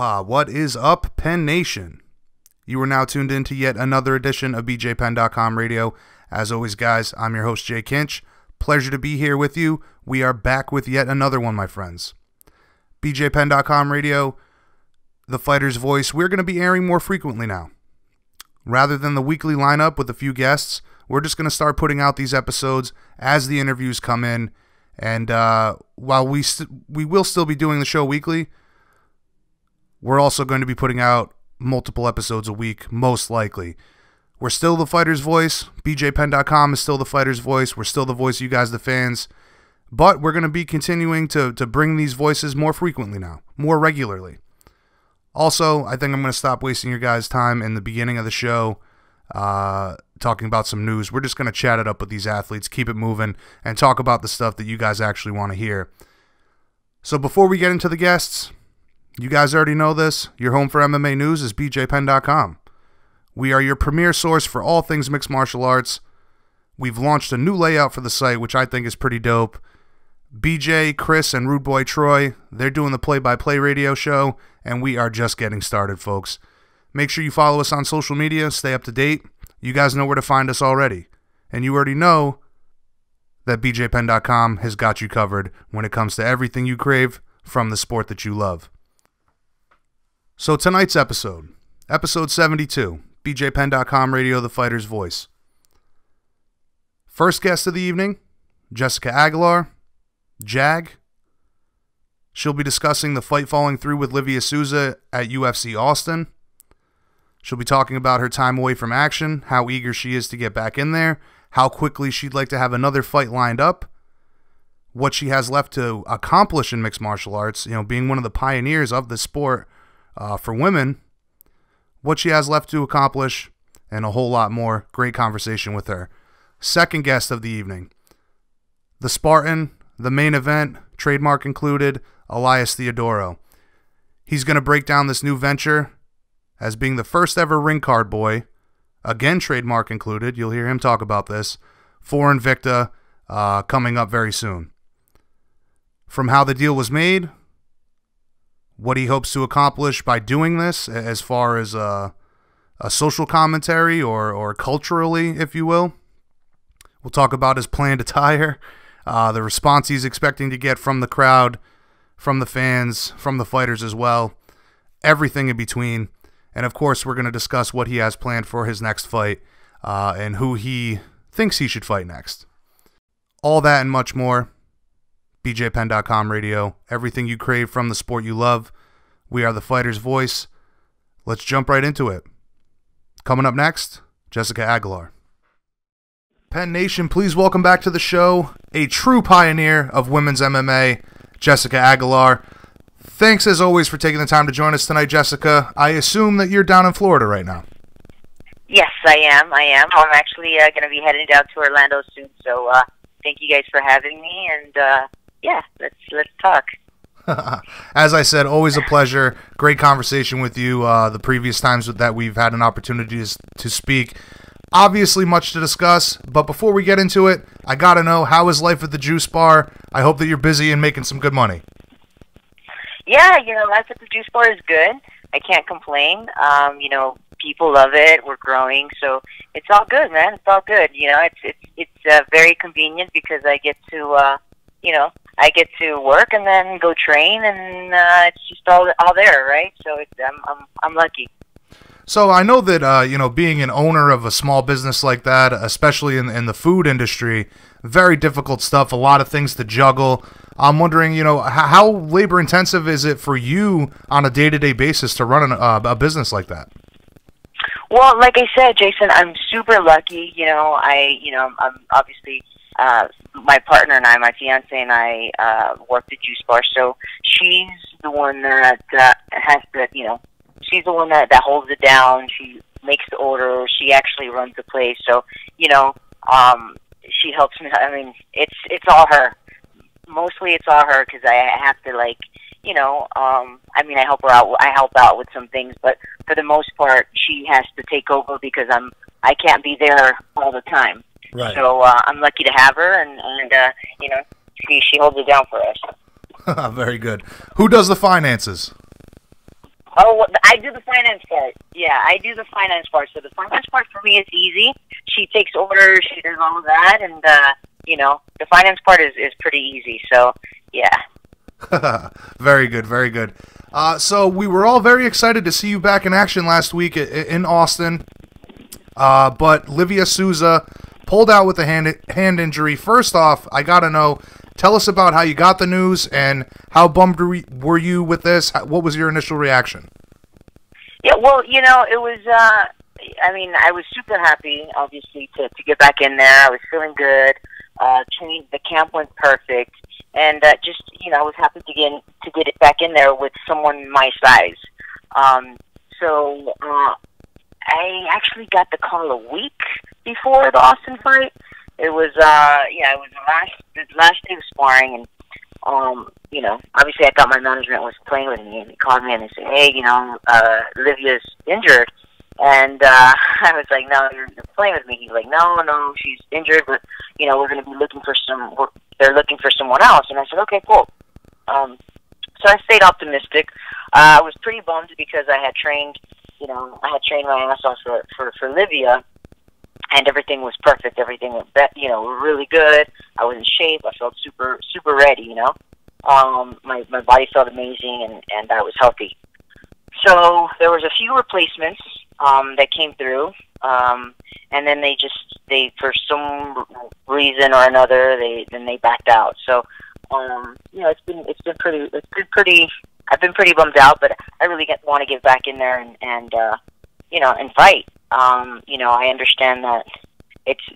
Aloha, what is up, Penn Nation? You are now tuned in to yet another edition of BJPenn.com Radio. As always, guys, I'm your host, Jay Kinch. Pleasure to be here with you. We are back with yet another one, my friends. BJPenn.com Radio, the fighter's voice. We're going to be airing more frequently now. Rather than the weekly lineup with a few guests, we're just going to start putting out these episodes as the interviews come in. And while we will still be doing the show weekly, we're also going to be putting out multiple episodes a week, most likely. We're still the fighter's voice. BJPenn.com is still the fighter's voice. We're still the voice of you guys, the fans. But we're going to be continuing to bring these voices more frequently now, more regularly. Also, I think I'm going to stop wasting your guys' time in the beginning of the show talking about some news. We're just going to chat it up with these athletes, keep it moving, and talk about the stuff that you guys actually want to hear. So before we get into the guests, you guys already know this. Your home for MMA news is BJPenn.com. We are your premier source for all things mixed martial arts. We've launched a new layout for the site, which I think is pretty dope. BJ, Chris, and Rude Boy Troy, they're doing the play-by-play radio show, and we are just getting started, folks. Make sure you follow us on social media, stay up to date. You guys know where to find us already. And you already know that BJPenn.com has got you covered when it comes to everything you crave from the sport that you love. So tonight's episode 72, BJPenn.com Radio, the fighter's voice. First guest of the evening, Jessica Aguilar, Jag. She'll be discussing the fight falling through with Livia Souza at UFC Austin. She'll be talking about her time away from action, how eager she is to get back in there, how quickly she'd like to have another fight lined up, what she has left to accomplish in mixed martial arts, being one of the pioneers of the sport for women, what she has left to accomplish, and a whole lot more. Great conversation with her. Second guest of the evening, the Spartan, the main event, trademark included, Elias Theodorou. He's going to break down this new venture as being the first ever ring card boy, again trademark included, you'll hear him talk about this, for Invicta coming up very soon. From how the deal was made, what he hopes to accomplish by doing this as far as a social commentary or culturally, if you will. We'll talk about his planned attire, the response he's expecting to get from the crowd, from the fans, from the fighters as well, everything in between. And of course, we're going to discuss what he has planned for his next fight and who he thinks he should fight next. All that and much more. BJPenn.com Radio. Everything you crave from the sport you love. We are the fighter's voice. Let's jump right into it. Coming up next, Jessica Aguilar. Penn Nation, please welcome back to the show a true pioneer of women's MMA, Jessica Aguilar. Thanks, as always, for taking the time to join us tonight, Jessica. I assume that you're down in Florida right now. Yes, I am. I'm actually going to be heading down to Orlando soon, so thank you guys for having me, and yeah, let's talk. As I said, always a pleasure. Great conversation with you the previous times that we've had an opportunity to speak. Obviously, much to discuss, but before we get into it, I got to know, how is life at the Juice Bar? I hope that you're busy and making some good money. Yeah, life at the Juice Bar is good. I can't complain. People love it. We're growing, so it's all good, man. It's all good. It's very convenient because I get to, I get to work and then go train, and it's just all there, right? So I'm lucky. So I know that being an owner of a small business like that, especially in the food industry, very difficult stuff. A lot of things to juggle. I'm wondering, how labor intensive is it for you on a day-to-day basis to run a business like that? Well, like I said, Jason, I'm super lucky. I'm obviously my partner and I, my fiance and I, work the Juice Bar. So she's the one that has the, she's the one that holds it down. She makes the order. She actually runs the place. So, she helps me. I mean, it's all her. Mostly it's all her because I have to, I help her out. I help out with some things, but for the most part, she has to take over because I can't be there all the time. Right. So I'm lucky to have her, and she holds it down for us. Very good. Who does the finances? Oh, well, I do the finance part. Yeah, I do the finance part. So the finance part for me is easy. She takes orders, she does all of that, and you know, the finance part is pretty easy. So yeah. Very good, very good. So we were all very excited to see you back in action last week in Austin, but Livia Souza pulled out with a hand injury. First off, I gotta know, tell us about how you got the news and how bummed were you with this? What was your initial reaction? Yeah, well, you know, it was, I mean, I was super happy, obviously, to get back in there. I was feeling good. The camp went perfect. And just, you know, I was happy to get it back in there with someone my size. So I actually got the call a week before the Austin fight. It was, yeah, it was the last day of sparring, and you know, obviously I thought my management was playing with me, and they called me and they said, hey, you know, Livia's injured. And I was like, no, you're playing with me. He's like, no, she's injured, but, you know, we're going to be looking for they're looking for someone else. And I said, okay, cool. So I stayed optimistic. I was pretty bummed because I had trained, you know, my ass off for Livia, and everything was perfect. Everything was, you know, really good. I was in shape. I felt super ready, you know. My body felt amazing, and I was healthy. So there was a few replacements that came through, and then they for some reason or another they backed out. So you know, it's been pretty. I've been pretty bummed out, but I really want to get back in there and you know, and fight. You know, I understand that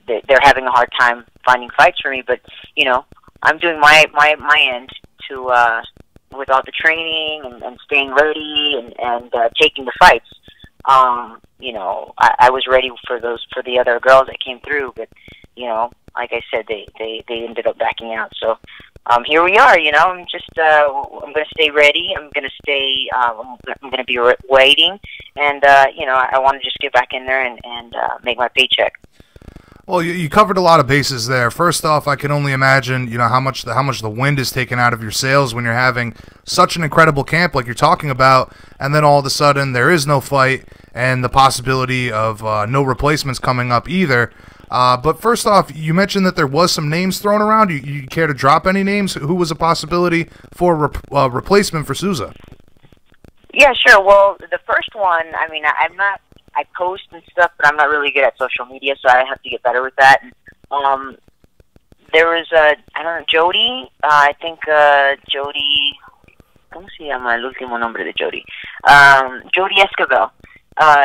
they're having a hard time finding fights for me, but you know, I'm doing my end to with all the training and staying ready and taking the fights. You know, I was ready for the other girls that came through, but you know, like I said, they ended up backing out. So here we are. You know, I'm just I'm going to stay ready. I'm going to stay. I'm going to be waiting, and you know, I want to just get back in there and make my paycheck. Well, you covered a lot of bases there. First off, I can only imagine, you know, how much the wind is taken out of your sails when you're having such an incredible camp like you're talking about, and then all of a sudden there is no fight and the possibility of no replacements coming up either. But first off, you mentioned that there was some names thrown around. You care to drop any names? Who was a possibility for replacement for Souza? Yeah, sure. Well, the first one, I mean, I post and stuff, but I'm not really good at social media, so I have to get better with that. And, there was, I don't know, Jody. I think Jody, ¿cómo se llama el último nombre de Jody? Jody Escobar.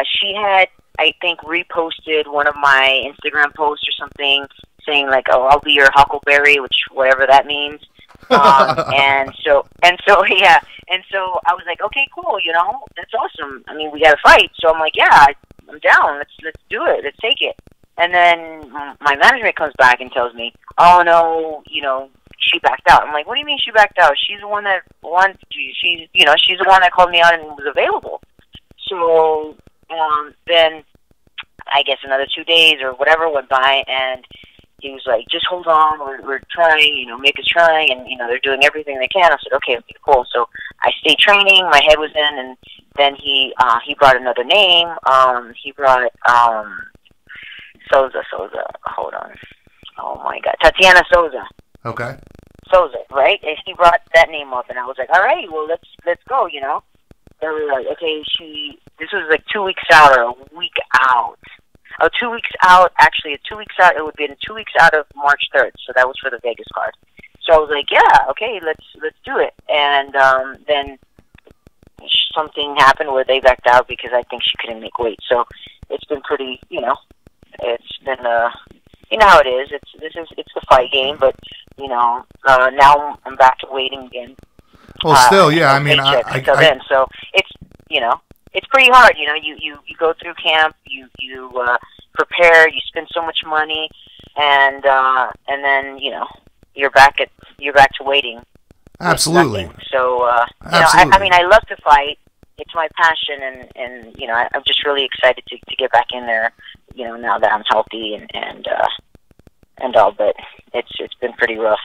She had, I think, reposted one of my Instagram posts or something, saying like, "Oh, I'll be your huckleberry," which whatever that means. And so yeah, and so I was like, okay, cool, you know, that's awesome. I mean, we got to fight, so I'm like, yeah, I'm down. Let's do it. Let's take it. And then my management comes back and tells me, oh no, you know, she backed out. I'm like, what do you mean she backed out? She's the one that won. She's the one that called me out and was available. So then I guess another 2 days or whatever went by, and he was like, just hold on, we're trying, you know, make us trying, and, you know, they're doing everything they can. I said, okay, cool. So I stayed training, my head was in, and then he brought another name. He brought Souza, hold on. Oh my God, Tatiana Souza. Okay. Souza, right? And he brought that name up, and I was like, all right, well, let's go, you know. They were like, okay, this was like 2 weeks out or a week out. Oh, 2 weeks out, actually, 2 weeks out, it would be 2 weeks out of March 3rd, so that was for the Vegas card. So I was like, yeah, okay, let's do it. And then something happened where they backed out because I think she couldn't make weight. So it's been pretty, you know, it's been, you know how it is. It's the fight game, but, you know, now I'm back to waiting again. Well, still, yeah, I mean, then, so it's, you know, it's pretty hard, you know. You go through camp, you prepare, you spend so much money, and then, you know, you're back to waiting. Absolutely. So Absolutely. You know, I mean, I love to fight. It's my passion, and you know, I'm just really excited to get back in there. You know, now that I'm healthy and all, but it's been pretty rough.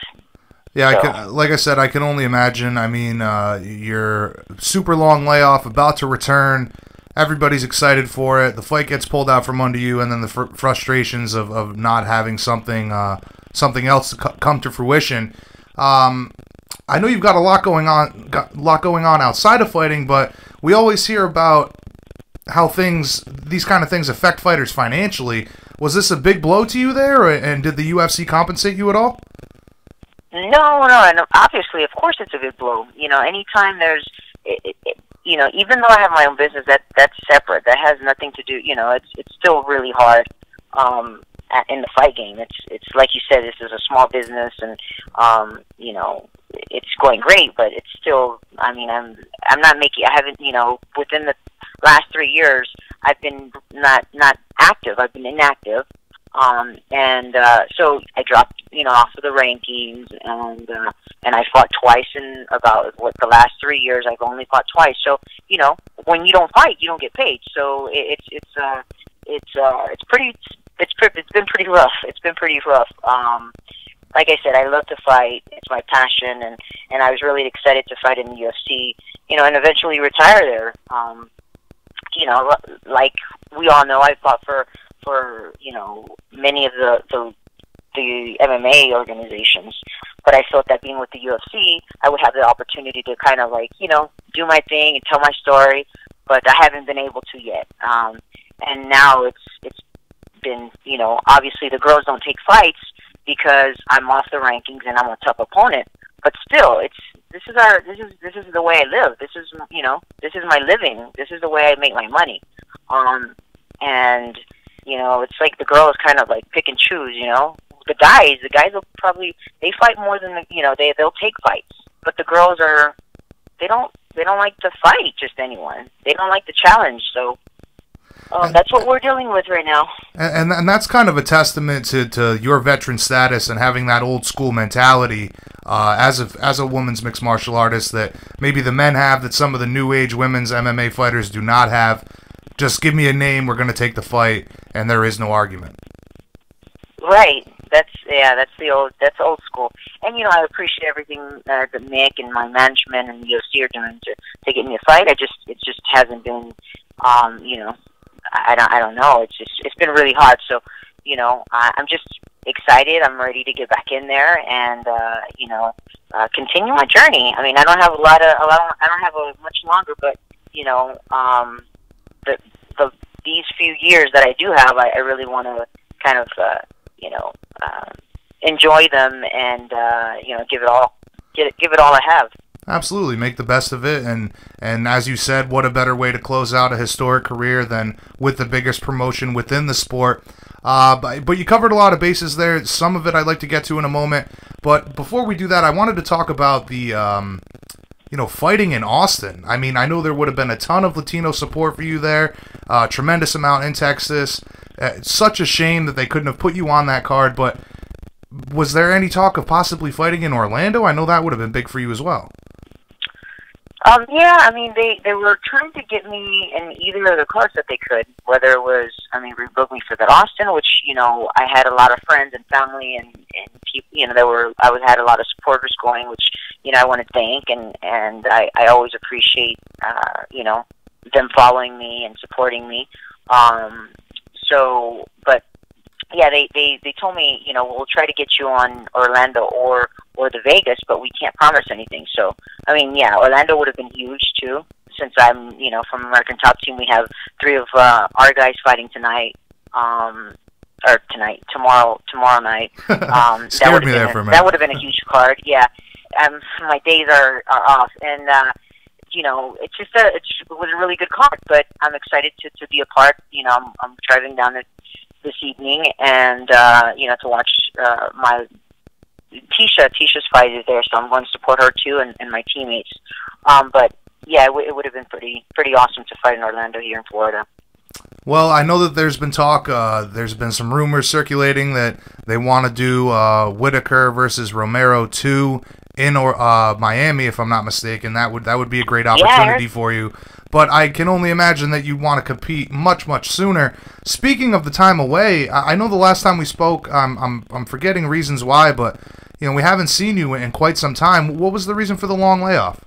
Yeah, So, like I said, I can only imagine. I mean, your super long layoff, about to return. Everybody's excited for it. The fight gets pulled out from under you, and then the frustrations of not having something else to come to fruition. I know you've got a lot going on outside of fighting, but we always hear about how these kind of things affect fighters financially. Was this a big blow to you there, and did the UFC compensate you at all? no, and obviously, of course, it's a big blow. You know, anytime there's, you know, even though I have my own business, that's separate. That has nothing to do. You know, it's still really hard in the fight game. It's like you said, this is a small business, and you know, it's going great, but it's still. I mean, I'm not making. I haven't. You know, within the last 3 years, I've been not active. I've been inactive. So I dropped, you know, off of the rankings, and I fought twice in about the last 3 years. I've only fought twice. So, you know, when you don't fight, you don't get paid. So it's been pretty rough. It's been pretty rough. Like I said, I love to fight. It's my passion, and I was really excited to fight in the UFC, you know, and eventually retire there. You know, like we all know, I fought for you know, many of the MMA organizations, but I felt that being with the UFC, I would have the opportunity to kind of like, you know, do my thing and tell my story, but I haven't been able to yet. And now it's been, you know, obviously the girls don't take fights because I'm off the rankings and I'm a tough opponent, but still, this is the way I live. This is, you know, this is my living. This is the way I make my money. And you know, it's like the girls kind of like pick and choose. You know, the guys will probably, they fight more than you know, they'll take fights, but the girls they don't like to fight just anyone. They don't like the challenge. So that's what we're dealing with right now. And that's kind of a testament to your veteran status and having that old school mentality as a women's mixed martial artist that maybe the men have, that some of the new age women's MMA fighters do not have. Just give me a name, we're going to take the fight, and there is no argument. Right. That's old school. And you know, I appreciate everything that Nick and my management and the UFC are doing to get me a fight. It just hasn't been. You know, I don't know. It's been really hard. So, you know, I'm just excited. I'm ready to get back in there and you know, continue my journey. I mean, I don't have I don't have much longer, but you know, these few years that I do have, I really want to kind of you know, enjoy them and you know, give it all I have. Absolutely, make the best of it, and as you said, what a better way to close out a historic career than with the biggest promotion within the sport. But you covered a lot of bases there. Some of it I'd like to get to in a moment, but before we do that, I wanted to talk about the you know, fighting in Austin. I mean, I know there would have been a ton of Latino support for you there, tremendous amount in Texas. It's such a shame that they couldn't have put you on that card, but was there any talk of possibly fighting in Orlando? I know that would have been big for you as well. Yeah, I mean, they were trying to get me in either of the cards that they could, whether it was, I mean, rebook me for that Austin, which, you know, I had a lot of friends and family and people, you know, I had a lot of supporters going, which, you know, I want to thank, and I always appreciate, you know, them following me and supporting me. So, but yeah, they told me, you know, we'll try to get you on Orlando or the Vegas, but we can't promise anything. So, I mean, yeah, Orlando would have been huge too, since I'm, you know, from American Top Team. We have 3 of our guys fighting tonight, or tomorrow night. Scared me there for a minute. That would have been a huge card. Yeah, my days are off, and you know, it was a really good card. But I'm excited to be a part. You know, I'm driving down this evening, and you know, to watch my Tisha's fight is there, so I'm going to support her too, and my teammates. But yeah, it would have been pretty awesome to fight in Orlando here in Florida. Well, I know that there's been talk, there's been some rumors circulating that they want to do Whitaker versus Romero 2 in Miami, if I'm not mistaken. That would be a great opportunity for you. But I can only imagine that you want to compete much, much sooner. Speaking of the time away, I know the last time we spoke, I'm forgetting reasons why, but You know, we haven't seen you in quite some time. What was the reason for the long layoff?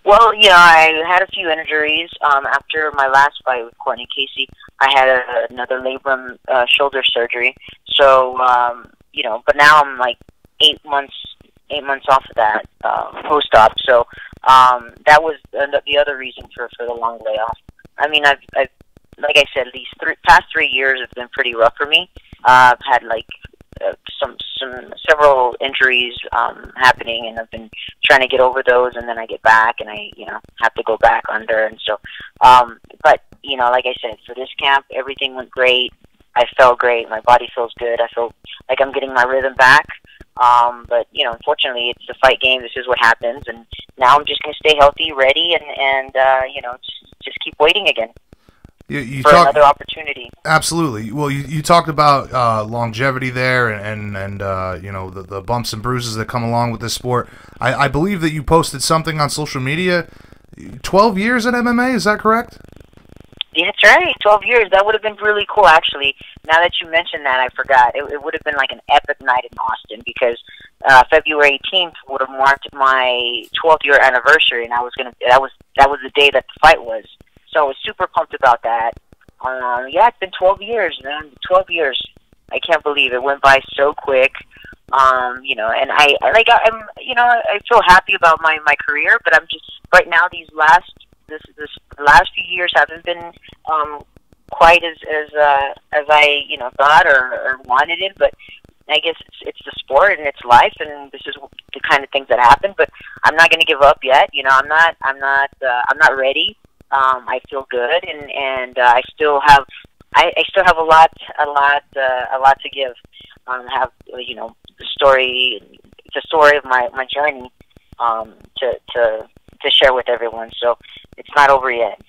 Well, you know, I had a few injuries. After my last fight with Courtney Casey, I had another labrum shoulder surgery. So, you know, but now I'm like 8 months off of that post-op. So that was the other reason for the long layoff. I mean, I've like I said, these past 3 years have been pretty rough for me. I've had like several injuries happening, and I've been trying to get over those, and then I get back, and I have to go back under, and so. But you know, like I said, for this camp, everything went great. I felt great. My body feels good. I feel like I'm getting my rhythm back. But you know, unfortunately, it's a fight game. This is what happens, and now I'm just gonna stay healthy, ready, and you know, just keep waiting again. You for another opportunity. Absolutely. Well, you talked about longevity there, and you know, the bumps and bruises that come along with this sport. I believe that you posted something on social media. 12 years in MMA, is that correct? Yeah, that's right. 12 years. That would have been really cool, actually. Now that you mentioned that, I forgot. It would have been like an epic night in Austin, because February 18th would have marked my 12th year anniversary, and that was the day that the fight was. So I was super pumped about that. Yeah, it's been 12 years, man. 12 years. I can't believe it went by so quick. You know, and I feel happy about my career, but I'm just right now. This last few years haven't been quite as I thought or wanted it. But I guess it's the sport and it's life, and this is the kind of things that happen. But I'm not going to give up yet. You know, I'm not ready. I feel good, and I still have a lot to give. Have the story. It's a story of my journey to share with everyone. So it's not over yet.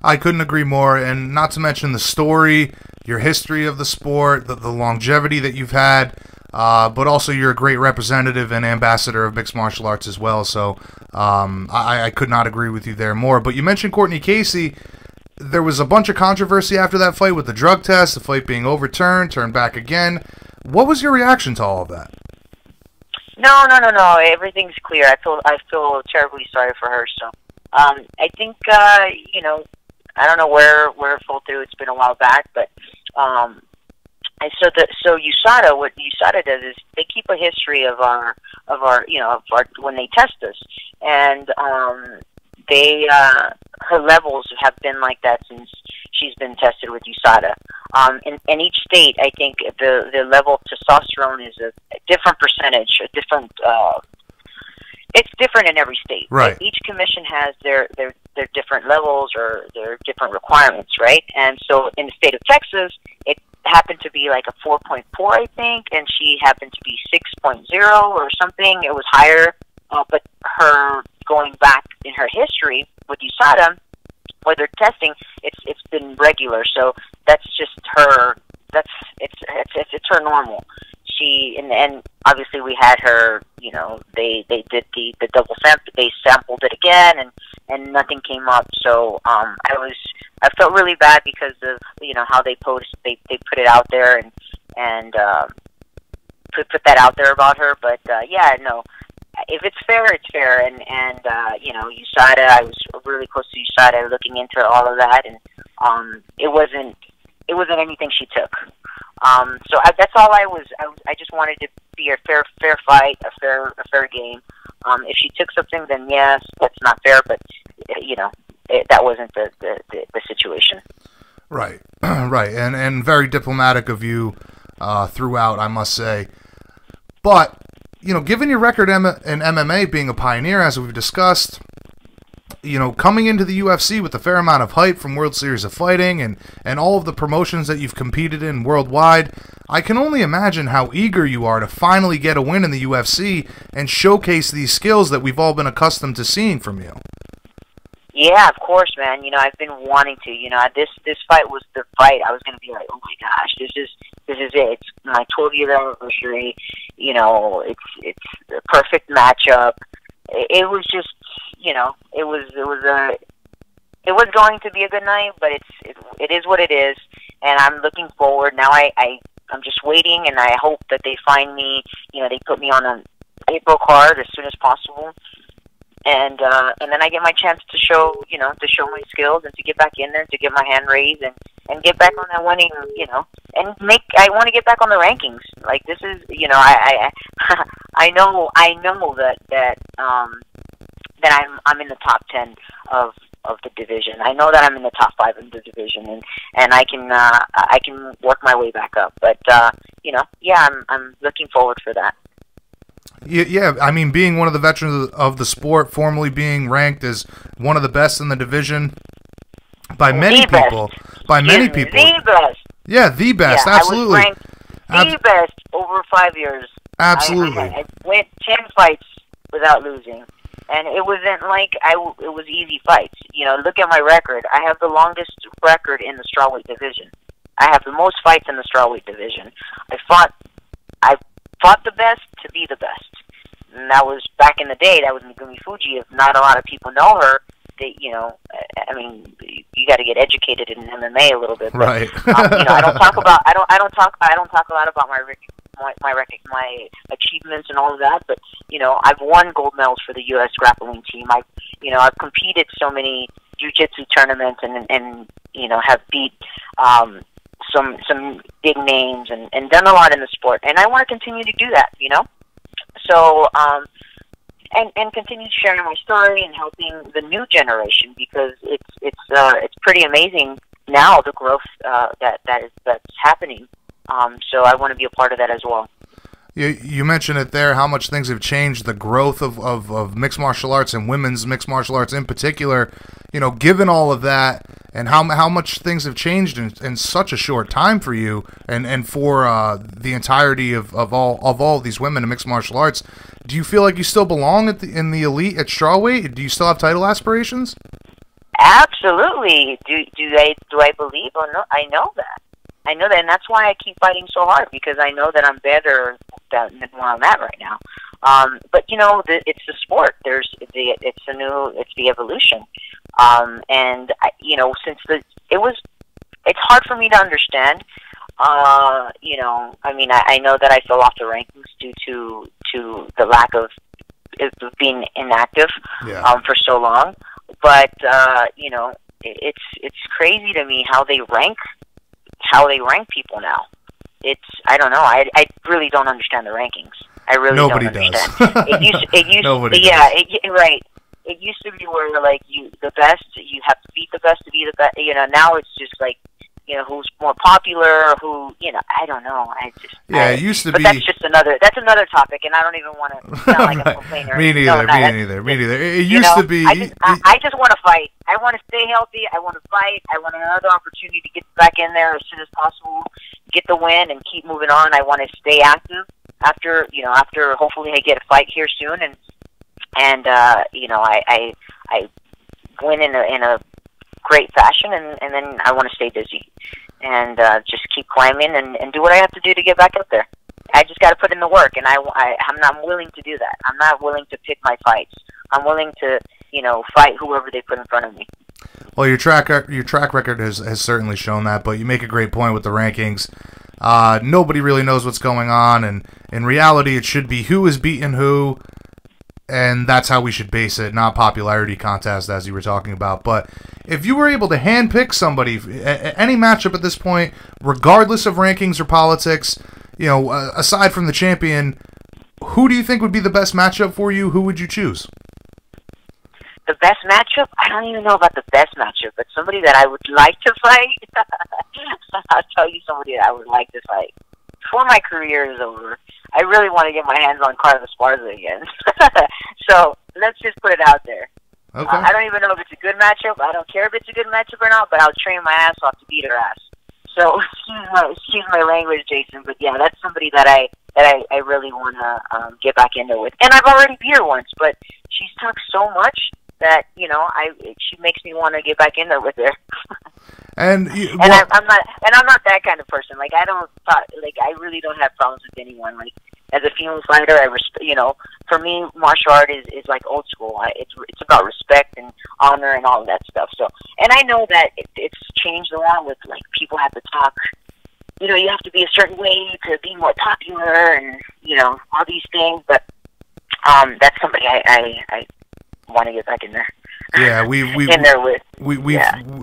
I couldn't agree more, and not to mention the story, your history of the sport, the longevity that you've had, but also you're a great representative and ambassador of mixed martial arts as well. So I could not agree with you there more. But you mentioned Courtney Casey. There was a bunch of controversy after that fight with the drug test, the fight being overturned, turned back again. What was your reaction to all of that? No. Everything's clear. I feel terribly sorry for her. So I think I don't know where it fell through. It's been a while back, but and so USADA, what USADA does is they keep a history of our when they test us, and her levels have been like that since she's been tested with USADA. In each state, I think the level of testosterone is a different percentage, it's different in every state. Right. Each commission has their different levels or their different requirements, right? And so in the state of Texas, it happened to be like a 4.4, I think, and she happened to be 6.0 or something. It was higher, but her going back in her history with USADA, where they're testing, it's been regular. So that's just her. It's her normal. And obviously we had her. You know, they did the double sample. They sampled it again, and nothing came up. So I felt really bad because of how they put it out there and put that out there about her. But yeah, no. If it's fair, it's fair, and USADA. I was really close to USADA, looking into all of that, and it wasn't anything she took. So that's all I was. I just wanted to be a fair fight, a fair game. If she took something, then yes, that's not fair. But that wasn't the situation. Right, right, and very diplomatic of you throughout, I must say. But given your record in MMA, being a pioneer, as we've discussed, coming into the UFC with a fair amount of hype from World Series of Fighting and all of the promotions that you've competed in worldwide, I can only imagine how eager you are to finally get a win in the UFC and showcase these skills that we've all been accustomed to seeing from you. Yeah, of course, man. I've been wanting to. This fight was the fight. I was going to be like, oh my gosh, this is it. It's my 12-year anniversary. It's a perfect matchup. It was just, it was going to be a good night, but it is what it is, and I'm looking forward now. I I'm just waiting, and I hope that they find me. You know, they put me on an April card as soon as possible, and then I get my chance to show, you know, to show my skills and to get back in there, to get my hand raised, and get back on that winning, you know, and I want to get back on the rankings. Like, this is, you know, I know that I'm in the top 10 of the division. I know that I'm in the top 5 in the division, and I can work my way back up. But you know, yeah, I'm looking forward for that. Yeah, I mean, being one of the veterans of the sport, formerly being ranked as one of the best in the division by many people. By many people. The best. Yeah, the best. Yeah, absolutely. I was ranked the best over 5 years. Absolutely. I went 10 fights without losing. And it wasn't like it was easy fights. You know, look at my record. I have the longest record in the strawweight division. I have the most fights in the strawweight division. I fought the best to be the best. And that was back in the day. That was Megumi Fuji. If not a lot of people know her, they, you know, I mean, you got to get educated in MMA a little bit. But, right. You know, I don't talk a lot about my achievements and all of that, but you know, I've won gold medals for the U.S. grappling team. I've competed so many jiu-jitsu tournaments and you know, have beat some big names and done a lot in the sport, and I want to continue to do that, you know. So and continue sharing my story and helping the new generation, because it's pretty amazing now, the growth that's happening. So I want to be a part of that as well. You mentioned it there, how much things have changed, the growth of mixed martial arts and women's mixed martial arts in particular. You know, given all of that and how much things have changed in such a short time for you and for the entirety of all of these women in mixed martial arts, do you feel like you still belong in the elite at strawweight? Do you still have title aspirations? Absolutely. Do I believe or no? I know that. And that's why I keep fighting so hard, because I know that I'm better than where I'm at right now. But you know, it's the sport. It's the evolution. And you know, it's hard for me to understand. You know, I mean, I know that I fell off the rankings due to the lack of being inactive for so long. But you know, it's crazy to me how they rank people now. I don't know. I really don't understand the rankings. I really Nobody don't understand. Does. It used Nobody yeah, does. right. It used to be where like the best, you have to beat the best to be the best. You know, now it's just like, you know, who's more popular, who, you know, I don't know. It used to be. But that's another topic, and I don't even want to sound like a complainer. Me neither. It used to be. I just want to fight. I want to stay healthy. I want to fight. I want another opportunity to get back in there as soon as possible, get the win, and keep moving on. I want to stay active after hopefully I get a fight here soon, and you know, I win in a great fashion, and then I want to stay busy and just keep climbing and do what I have to do to get back up there. I just got to put in the work, and I'm willing to do that. I'm not willing to pick my fights. I'm willing to, you know, fight whoever they put in front of me. Well, your track record has certainly shown that, but you make a great point with the rankings. Nobody really knows what's going on, and in reality, it should be who is beating who, and that's how we should base it, not popularity contest, as you were talking about. But if you were able to handpick somebody, any matchup at this point, regardless of rankings or politics, you know, aside from the champion, who do you think would be the best matchup for you? Who would you choose? The best matchup? I don't even know about the best matchup, but somebody that I would like to fight. I'll tell you somebody that I would like to fight. Before my career is over, I really want to get my hands on Carla Esparza again. So let's just put it out there. Okay. I don't even know if it's a good matchup. I don't care if it's a good matchup or not, but I'll train my ass off to beat her ass. So excuse my language, Jason, but yeah, that's somebody that I really want to get back into with. And I've already beat her once, but she's talked so much that, you know, she makes me want to get back in there with her. I'm not that kind of person. Like, I really don't have problems with anyone. Like, as a female fighter, you know, for me, martial art is like old school. It's about respect and honor and all of that stuff. So, and I know that it's changed a lot with, like, people have to talk you know, you have to be a certain way to be more popular, and you know, all these things. But that's somebody I want to get back in there. Yeah,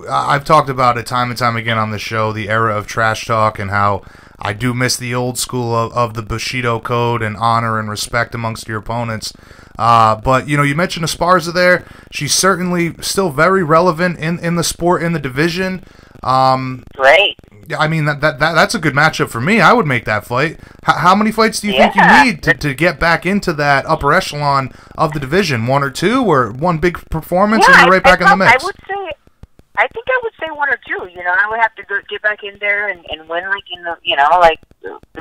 I've talked about it time and time again on the show, the era of trash talk, and how I do miss the old school of the Bushido code and honor and respect amongst your opponents. But, you know, you mentioned Esparza there. She's certainly still very relevant in the sport, in the division. Right. I mean, that's a good matchup for me. I would make that fight. How many fights do you think you need to get back into that upper echelon of the division? One or two, or one big performance, and you're right back in the mix? I think I would say one or two. You know, I would have to get back in there and win, like, in the, you know, like,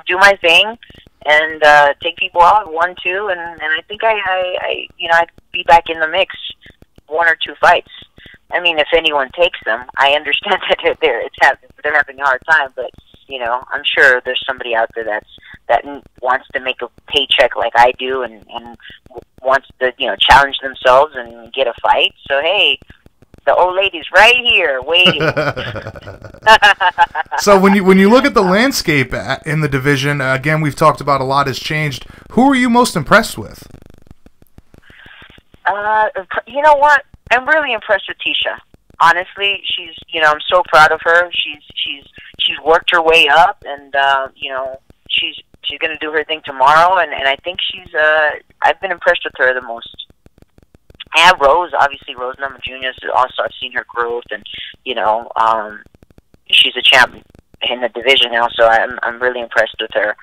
do my thing and take people out 1-2, and I think I you know, I'd be back in the mix 1 or 2 fights. I mean, if anyone takes them, I understand that they're having a hard time, but you know, I'm sure there's somebody out there that wants to make a paycheck like I do, and wants to, you know, challenge themselves and get a fight. So hey, the old lady's right here waiting. So when you look at the landscape in the division, again, we've talked about a lot has changed. Who are you most impressed with? You know what? I'm really impressed with Tisha. Honestly, she's, you know, I'm so proud of her. She's worked her way up, and you know, she's going to do her thing tomorrow, and I think I've been impressed with her the most. And Rose, obviously, Rose Namajunas, also I've seen her growth, and you know, she's a champ in the division now, so I'm really impressed with her.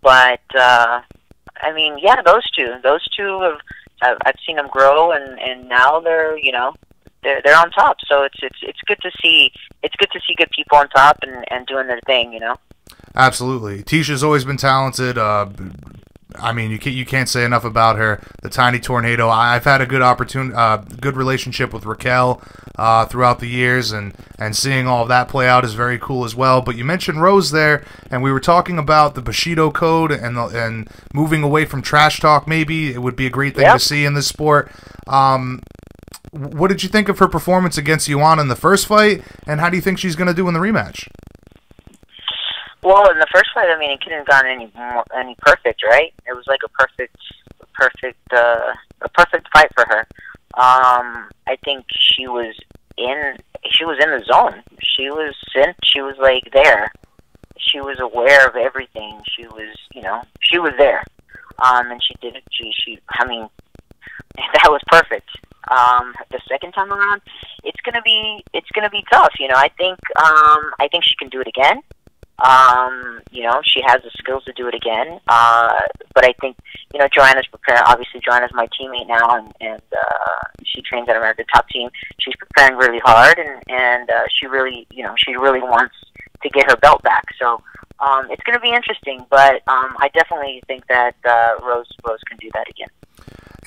But I mean, yeah, those two I've seen them grow, and now they're, you know, they're on top. So it's good to see. It's good to see good people on top and doing their thing, you know. Absolutely, Tisha's always been talented. I mean, you can't say enough about her. The tiny tornado. I've had a good relationship with Raquel throughout the years, and seeing all of that play out is very cool as well. But you mentioned Rose there, and we were talking about the Bushido code and moving away from trash talk. Maybe it would be a great thing to see in this sport. What did you think of her performance against Yuan in the first fight, and how do you think she's going to do in the rematch? Well, in the first fight, I mean, it couldn't have gone any perfect, right? It was like a perfect fight for her. I think she was in the zone. She was like there. She was aware of everything. She was there. And she did it. I mean, that was perfect. The second time around, it's gonna be tough. You know, I think she can do it again. You know, she has the skills to do it again. But I think, you know, Joanna's preparing. Obviously, Joanna's my teammate now, and she trains at American Top Team. She's preparing really hard, and she really wants to get her belt back. So it's going to be interesting. But I definitely think that Rose can do that again.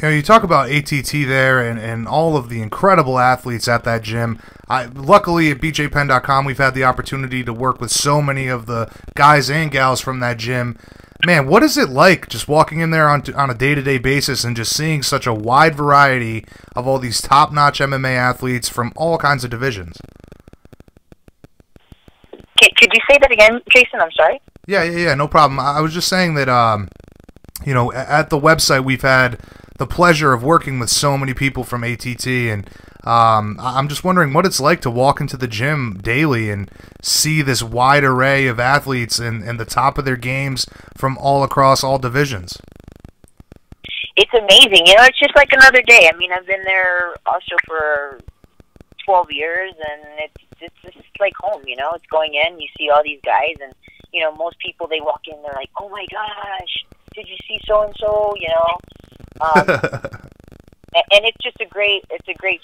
You know, you talk about ATT there and all of the incredible athletes at that gym. Luckily, at BJPenn.com, we've had the opportunity to work with so many of the guys and gals from that gym. Man, what is it like just walking in there on a day-to-day basis and just seeing such a wide variety of all these top-notch MMA athletes from all kinds of divisions? Could you say that again, Jason? I'm sorry. Yeah, no problem. I was just saying that, you know, at the website we've had the pleasure of working with so many people from ATT, and I'm just wondering what it's like to walk into the gym daily and see this wide array of athletes and the top of their games from all across all divisions. It's amazing. You know, it's just like another day. I mean, I've been there also for 12 years, and it's just like home, you know. It's going in, you see all these guys, and, you know, most people, they walk in, they're like, oh my gosh, did you see so-and-so, you know? And it's just a great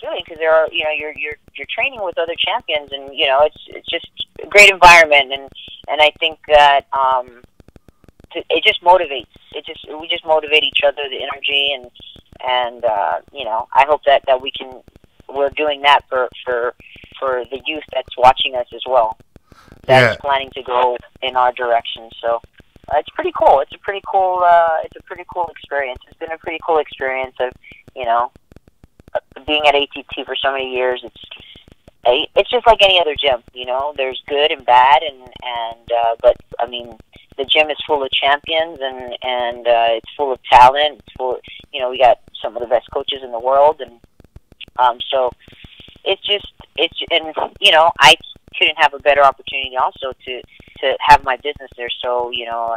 feeling, because there are, you know, you're training with other champions, and you know, it's just a great environment, and I think that it just motivates. We just motivate each other, the energy, and you know, I hope that we're doing that for the youth that's watching us as well, that is planning to go in our direction. So. It's pretty cool. It's a pretty cool experience. It's been a pretty cool experience of, you know, being at ATT for so many years. it's just like any other gym, you know. There's good and bad, but I mean, the gym is full of champions, and it's full of talent. It's full, you know, we got some of the best coaches in the world, and so it's and you know, I couldn't have a better opportunity also to have my business there. So you know,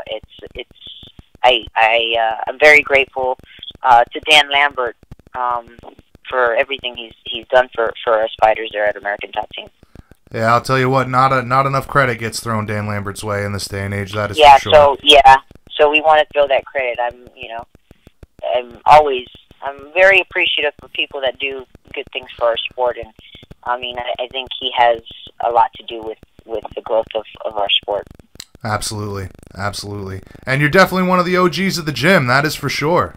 I'm very grateful to Dan Lambert for everything he's done for us fighters there at American Top Team. Yeah, I'll tell you what, not enough credit gets thrown Dan Lambert's way in this day and age. That is for sure. So we want to throw that credit. I'm very appreciative of people that do good things for our sport, and I mean, I think he has a lot to do with the growth of our sport. Absolutely, absolutely, and you're definitely one of the OGs of the gym. That is for sure.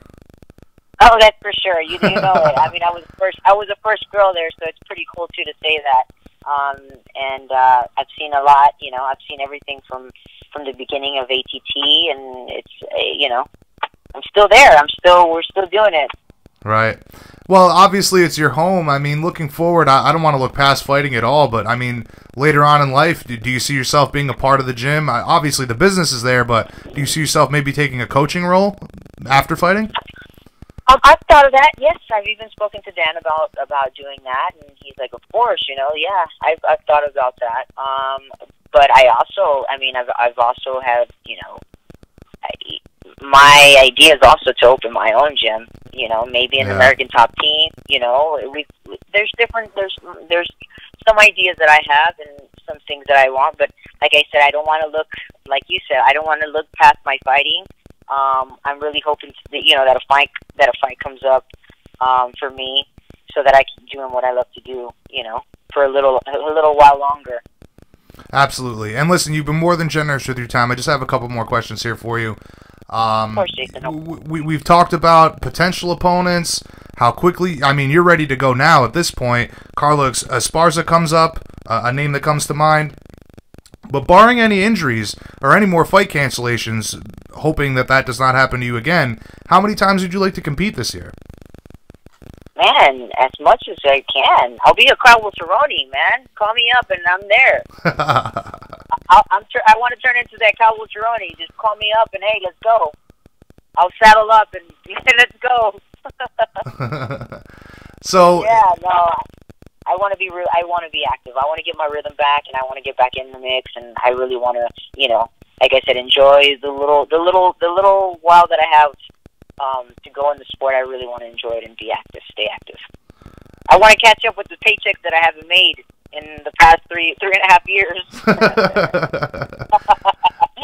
Oh, that's for sure. You know it. I mean, I was the first girl there, so it's pretty cool too to say that. And I've seen a lot. You know, I've seen everything from the beginning of ATT, and it's you know, I'm still there. We're still doing it. Right. Well, obviously it's your home. I mean, looking forward, I don't want to look past fighting at all, but I mean, later on in life, do you see yourself being a part of the gym? Obviously the business is there, but do you see yourself maybe taking a coaching role after fighting? I've thought of that. Yes, I've even spoken to Dan about doing that, and he's like, "Of course, you know, yeah." I've thought about that. But I've also had, you know, my idea is also to open my own gym. You know, maybe an American Top Team. You know, there's some ideas that I have and some things that I want, but like I said, I don't want to look, like you said, I don't want to look past my fighting. I'm really hoping that a fight comes up for me, so that I keep doing what I love to do, you know, for a little while longer. Absolutely. And listen, you've been more than generous with your time. I just have a couple more questions here for you. Of course, Jason. We've talked about potential opponents, how quickly, I mean, you're ready to go now at this point. Carla Esparza comes up, a name that comes to mind. But barring any injuries or any more fight cancellations, hoping that does not happen to you again, how many times would you like to compete this year? Man, as much as I can. I'll be a Carla Esparza, man. Call me up and I'm there. I want to turn into that Carla Esparza. Just call me up and hey, let's go. I'll saddle up and let's go. So yeah, no. I want to be active. I want to get my rhythm back, and I want to get back in the mix. And I really want to, you know, like I said, enjoy the little while that I have to go in the sport. I really want to enjoy it and be active, stay active. I want to catch up with the paychecks that I haven't made in the past three and a half years.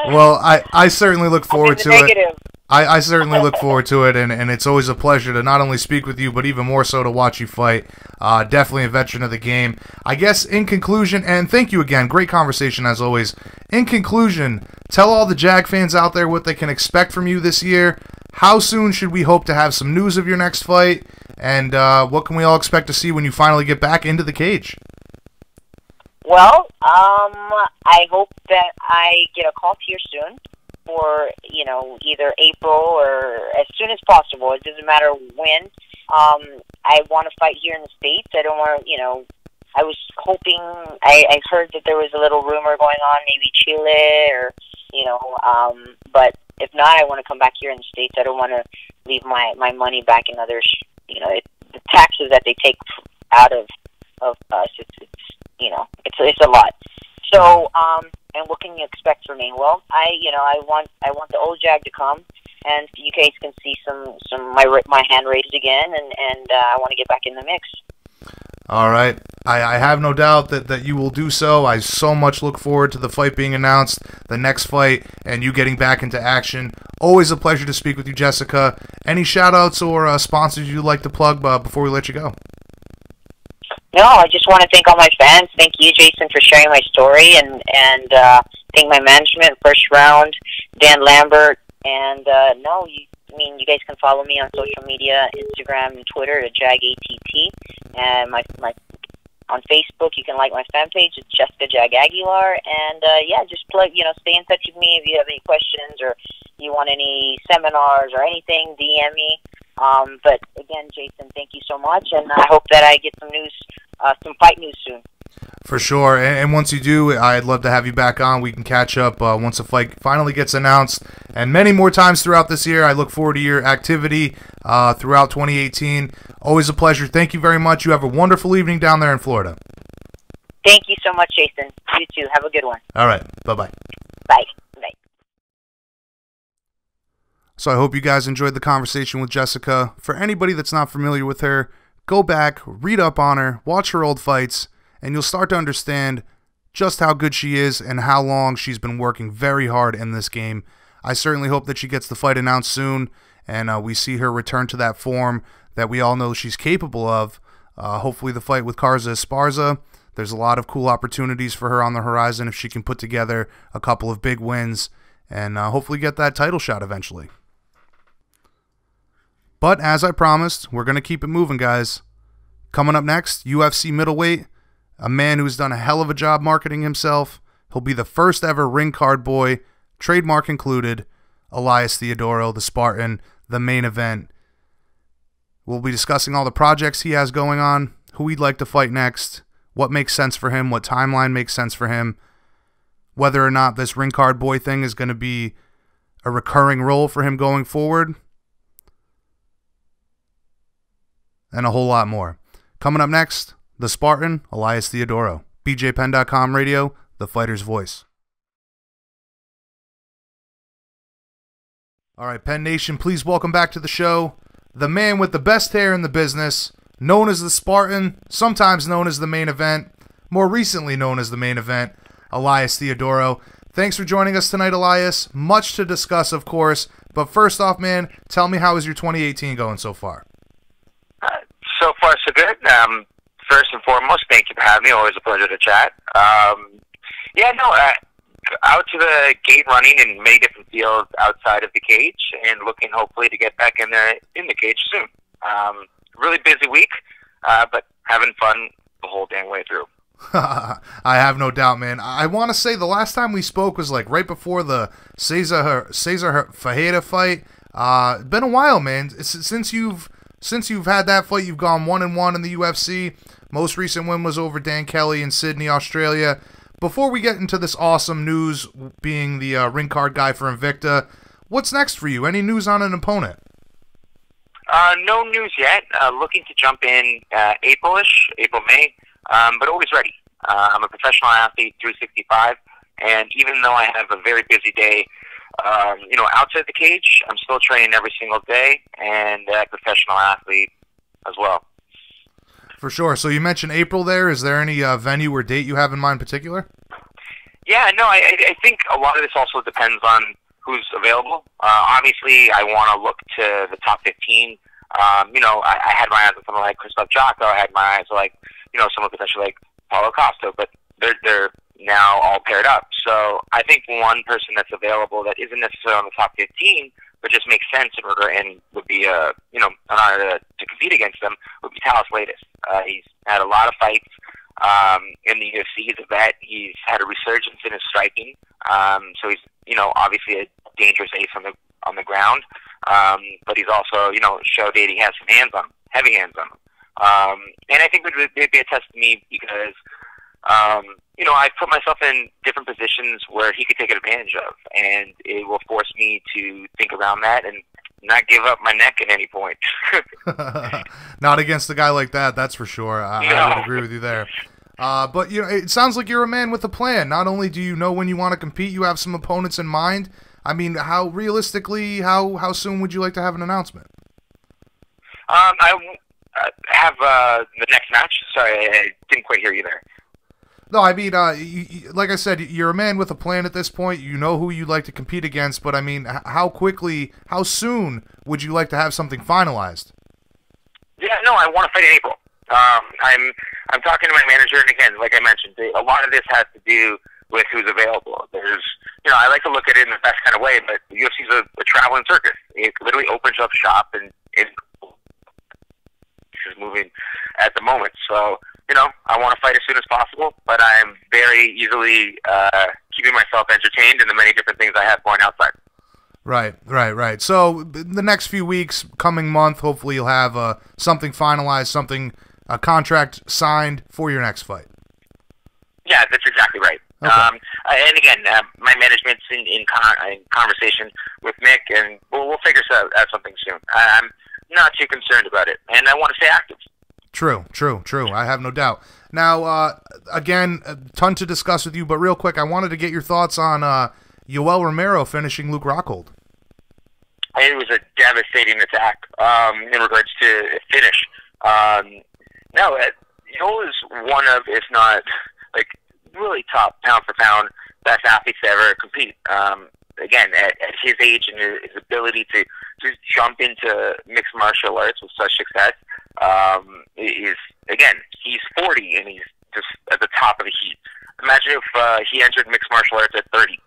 Well, I certainly look forward to it. I certainly look forward to it, and it's always a pleasure to not only speak with you, but even more so to watch you fight. Definitely a veteran of the game. I guess in conclusion, and thank you again, great conversation as always. In conclusion, tell all the Jag fans out there what they can expect from you this year. How soon should we hope to have some news of your next fight? And what can we all expect to see when you finally get back into the cage? Well, I hope that I get a call here soon. For, you know, either April or as soon as possible. It doesn't matter when. I want to fight here in the States. I don't want to, you know, I was hoping, I heard that there was a little rumor going on, maybe Chile or, you know, but if not, I want to come back here in the States. I don't want to leave my money back in others. You know, the taxes that they take out of us, it's you know, it's a lot. So, and what can you expect from me? Well, I want the old Jag to come, and you guys can see my hand raised again, and I want to get back in the mix. All right, I have no doubt that you will do so. I so much look forward to the fight being announced, the next fight, and you getting back into action. Always a pleasure to speak with you, Jessica. Any shout-outs or sponsors you'd like to plug before we let you go? No, I just want to thank all my fans. Thank you, Jason, for sharing my story, and thank my management, First Round, Dan Lambert, and you guys can follow me on social media, Instagram and Twitter at JagATT, and my on Facebook you can like my fan page. It's Jessica Jag Aguilar, and just stay in touch with me if you have any questions or you want any seminars or anything. DM me. But again, Jason, thank you so much, and I hope that I get some news, some fight news soon. For sure, and once you do, I'd love to have you back on. We can catch up once the fight finally gets announced, and many more times throughout this year. I look forward to your activity throughout 2018. Always a pleasure. Thank you very much. You have a wonderful evening down there in Florida. Thank you so much, Jason. You too. Have a good one. All right. Bye-bye. Bye. Bye. So I hope you guys enjoyed the conversation with Jessica. For anybody that's not familiar with her, go back, read up on her, watch her old fights, and you'll start to understand just how good she is and how long she's been working very hard in this game. I certainly hope that she gets the fight announced soon, and we see her return to that form that we all know she's capable of. Hopefully the fight with Carla Esparza, there's a lot of cool opportunities for her on the horizon if she can put together a couple of big wins and hopefully get that title shot eventually. But as I promised, we're going to keep it moving, guys. Coming up next, UFC middleweight, a man who's done a hell of a job marketing himself. He'll be the first ever ring card boy, trademark included, Elias Theodorou, the Spartan, the main event. We'll be discussing all the projects he has going on, who he'd like to fight next, what makes sense for him, what timeline makes sense for him, whether or not this ring card boy thing is going to be a recurring role for him going forward, and a whole lot more. Coming up next, the Spartan, Elias Theodorou. BJPenn.com radio, the fighter's voice. All right, Penn Nation, please welcome back to the show the man with the best hair in the business, known as the Spartan, sometimes known as the main event, more recently known as the main event, Elias Theodorou. Thanks for joining us tonight, Elias. Much to discuss, of course, but first off, man, tell me, how is your 2018 going so far? So far, so good. First and foremost, thank you for having me. Always a pleasure to chat. Out to the gate running in many different fields outside of the cage and looking hopefully to get back in there in the cage soon. Really busy week, but having fun the whole dang way through. I have no doubt, man. I want to say the last time we spoke was like right before the Cesar Fajeda fight. It's been a while, man. Since you've had that fight, you've gone 1-1 in the UFC. Most recent win was over Dan Kelly in Sydney, Australia. Before we get into this awesome news, being the ring card guy for Invicta, what's next for you? Any news on an opponent? No news yet. Looking to jump in April-ish, April-May, but always ready. I'm a professional athlete, 365, and even though I have a very busy day, outside the cage, I'm still training every single day, and a professional athlete as well. For sure. So you mentioned April there. Is there any venue or date you have in mind in particular? Yeah, no, I think a lot of this also depends on who's available. Obviously, I want to look to the top 15. I had my eyes on someone like Christoph Jocko. I had my eyes on, like, someone potentially like Paulo Costa, but they're now all paired up. So I think one person that's available that isn't necessarily on the top 15, but just makes sense and would be an honor to compete against them would be Talis Latest. He's had a lot of fights in the UFC. He's a vet. He's had a resurgence in his striking. So he's obviously a dangerous ace on the ground. But he's also showed that he has some hands on him, heavy hands on him. And I think it'd be a test to me because I put myself in different positions where he could take advantage of, and it will force me to think around that and not give up my neck at any point. Not against a guy like that, that's for sure. I would agree with you there. But it sounds like you're a man with a plan. Not only do you know when you want to compete, you have some opponents in mind. I mean, how soon would you like to have an announcement? I have the next match. Sorry, I didn't quite hear you there. No, I mean, like I said, you're a man with a plan at this point. You know who you'd like to compete against, but I mean, how soon would you like to have something finalized? Yeah, no, I want to fight in April. I'm talking to my manager, and again, like I mentioned, a lot of this has to do with who's available. There's, I like to look at it in the best kind of way, but the UFC is a traveling circus. It literally opens up shop, and it's moving at the moment. So, I want to fight as soon as possible, but I'm very easily keeping myself entertained in the many different things I have going outside. Right. So the next few weeks, coming month, hopefully you'll have something finalized, a contract signed for your next fight. Yeah, that's exactly right. Okay. And again, my management's in conversation with Mick, and we'll figure out something soon. I'm not too concerned about it, and I want to stay active. True. I have no doubt. Now, again, a ton to discuss with you, but real quick, I wanted to get your thoughts on Yoel Romero finishing Luke Rockhold. It was a devastating attack in regards to finish. No, Yoel is one of, if not, like, really top pound-for-pound best athletes to ever compete. Again, at his age and his ability to jump into mixed martial arts with such success, is, again, he's 40 and he's just at the top of the heap. Imagine if he entered mixed martial arts at 30. You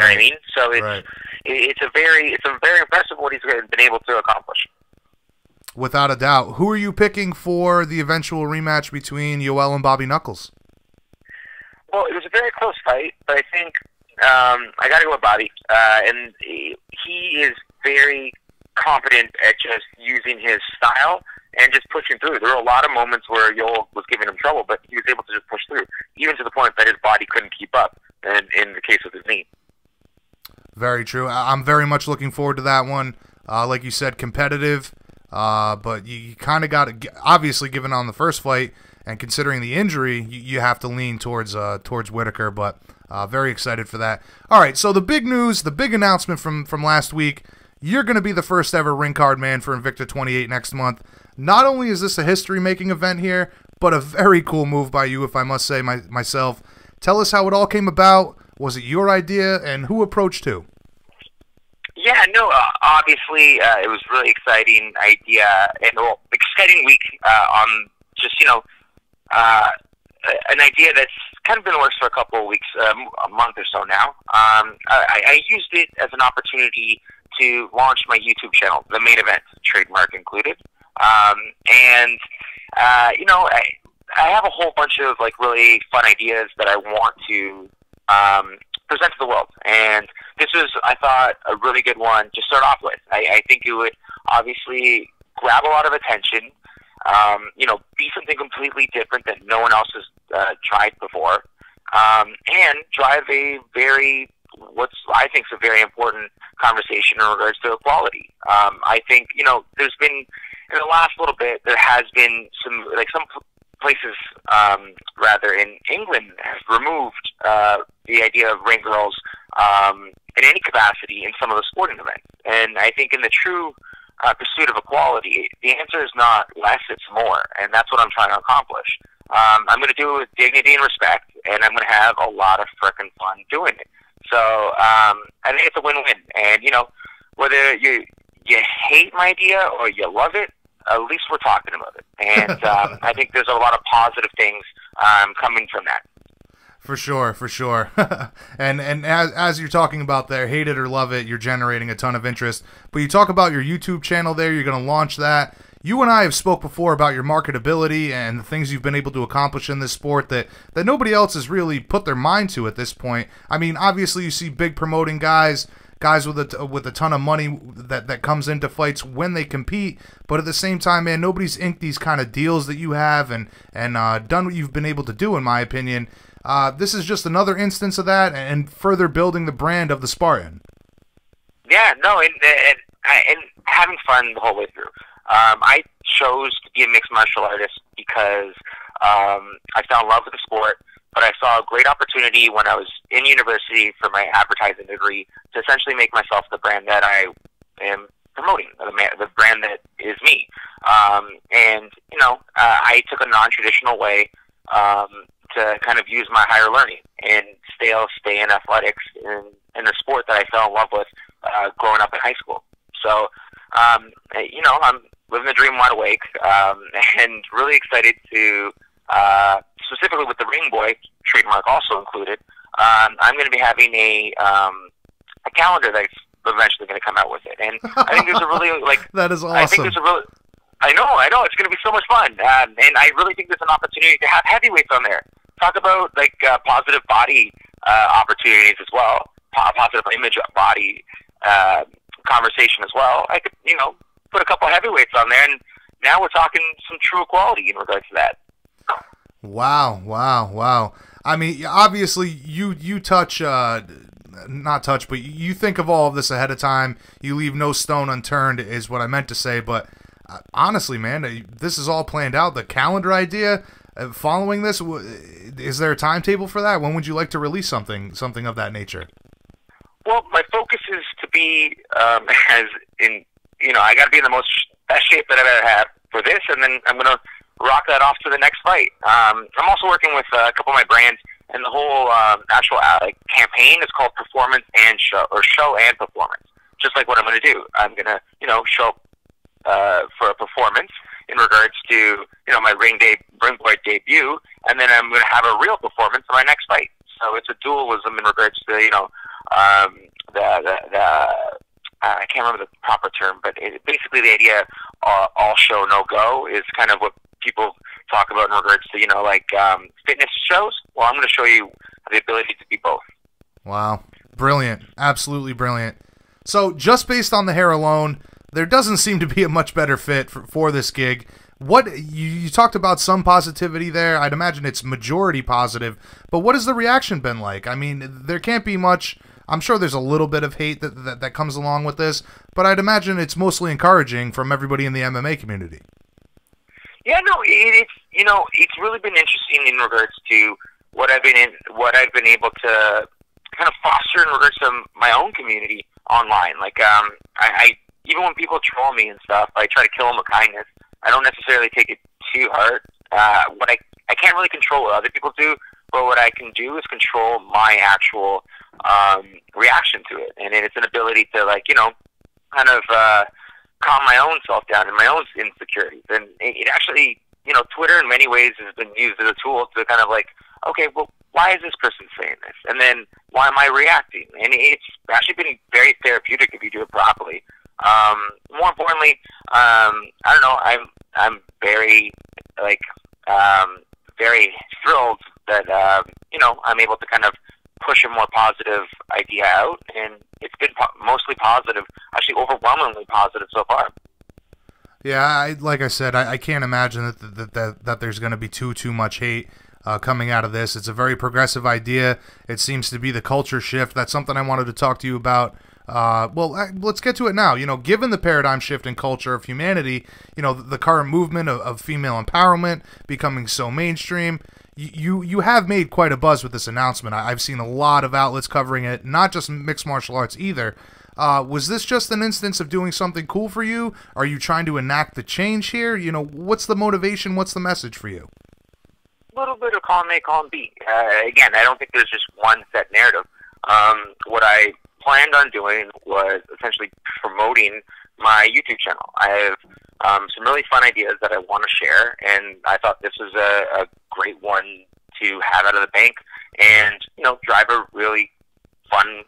know what I mean? So it's a very impressive what he's been able to accomplish. Without a doubt. Who are you picking for the eventual rematch between Yoel and Bobby Knuckles? Well, it was a very close fight, but I think I got to go with Bobby. And he is very competent at just using his style and just pushing through. There were a lot of moments where Yoel was giving him trouble, but he was able to just push through, even to the point that his body couldn't keep up, and in the case of his knee. Very true. I'm very much looking forward to that one. Like you said, competitive, but you kind of got to, obviously, given on the first fight, and considering the injury, you have to lean towards Whitaker, but very excited for that. All right, so the big news, the big announcement from last week, you're going to be the first ever ring card man for Invicta 28 next month. Not only is this a history-making event here, but a very cool move by you, if I must say myself. Tell us how it all came about. Was it your idea, and who approached who? Yeah, no, obviously it was a really exciting idea, and exciting week on just, an idea that's kind of been in the works for a couple of weeks, a month or so now. I used it as an opportunity to launch my YouTube channel, the main event, trademark included. I have a whole bunch of really fun ideas that I want to present to the world, and this was, I thought, a really good one to start off with. I think it would obviously grab a lot of attention, be something completely different that no one else has tried before, and drive what I think is a very important conversation in regards to equality. I think, there's been, in the last little bit, there has been some places, rather, in England have removed the idea of ring girls in any capacity in some of the sporting events. And I think in the true pursuit of equality, the answer is not less, it's more. And that's what I'm trying to accomplish. I'm going to do it with dignity and respect, and I'm going to have a lot of frickin' fun doing it. So I think it's a win-win. And, whether you hate my idea or you love it, at least we're talking about it. And I think there's a lot of positive things coming from that. For sure. and as you're talking about there, hate it or love it, you're generating a ton of interest. But you talk about your YouTube channel there, you're going to launch that. You and I have spoke before about your marketability and the things you've been able to accomplish in this sport that nobody else has really put their mind to at this point. I mean, obviously you see big promoting guys with a ton of money that comes into fights when they compete, but at the same time, man, nobody's inked these kind of deals that you have and done what you've been able to do, in my opinion. This is just another instance of that, and further building the brand of the Spartan. Yeah, no, and having fun the whole way through. I chose to be a mixed martial artist because I fell in love with the sport, but I saw a great opportunity when I was in university for my advertising degree to essentially make myself the brand that I am promoting, the brand that is me. I took a non-traditional way to kind of use my higher learning and stay in athletics in the sport that I fell in love with growing up in high school. So, I'm living the dream wide awake, and really excited to, specifically with the Ring Boy trademark also included, I'm going to be having a calendar that's eventually going to come out with it. And I think there's a really, that is awesome. I think there's a really, I know, it's going to be so much fun. And I really think there's an opportunity to have heavyweights on there. Talk about, positive body opportunities as well, positive image body conversation as well. I could, put a couple heavyweights on there, and now we're talking some true equality in regards to that. Wow. I mean, obviously, you touch, not touch, but you think of all of this ahead of time. You leave no stone unturned, is what I meant to say. But honestly, man, this is all planned out. The calendar idea, following this, is there a timetable for that? When would you like to release something of that nature? Well, my focus is to be as in, I got to be in the best shape that I've ever had for this, and then I'm gonna rock that off to the next fight. I'm also working with a couple of my brands, and the whole actual campaign is called Performance and Show, or Show and Performance. Just like what I'm going to do. I'm going to, show up for a performance in regards to, my ring boy debut, and then I'm going to have a real performance in my next fight. So it's a dualism in regards to, I can't remember the proper term, but basically the idea, all show, no go, is kind of what people talk about in regards to, fitness shows. Well, I'm going to show you the ability to be both. Wow. Brilliant. Absolutely brilliant. So just based on the hair alone, there doesn't seem to be a much better fit for this gig. What you talked about some positivity there. I'd imagine it's majority positive, but what has the reaction been like? I mean, there can't be much. I'm sure there's a little bit of hate that comes along with this, but I'd imagine it's mostly encouraging from everybody in the MMA community. Yeah, no, it's really been interesting in regards to what I've been able to kind of foster in regards to my own community online. Like, I even when people troll me and stuff, I try to kill them with kindness. I don't necessarily take it too hard. What I can't really control what other people do, but what I can do is control my actual reaction to it, and it's an ability to kind of calm my own self down and my own insecurities. And it actually, Twitter in many ways has been used as a tool to kind of okay, well, why is this person saying this? And then why am I reacting? And it's actually been very therapeutic if you do it properly. More importantly, I don't know, I'm very, very thrilled that, I'm able to kind of push a more positive idea out, and it's been mostly positive, actually overwhelmingly positive so far. Yeah, like I said, I can't imagine that there's going to be too much hate coming out of this. It's a very progressive idea. It seems to be the culture shift. That's something I wanted to talk to you about. Well, let's get to it now. Given the paradigm shift in culture of humanity, the current movement of female empowerment becoming so mainstream, you have made quite a buzz with this announcement. I've seen a lot of outlets covering it, not just mixed martial arts either. Was this just an instance of doing something cool for you? Are you trying to enact the change here? What's the motivation? What's the message for you? A little bit of column A, column B. Again, I don't think there's just one set narrative. What I planned on doing was essentially promoting my YouTube channel. I have some really fun ideas that I want to share, and I thought this was a great one to have out of the bank and, drive a really fun,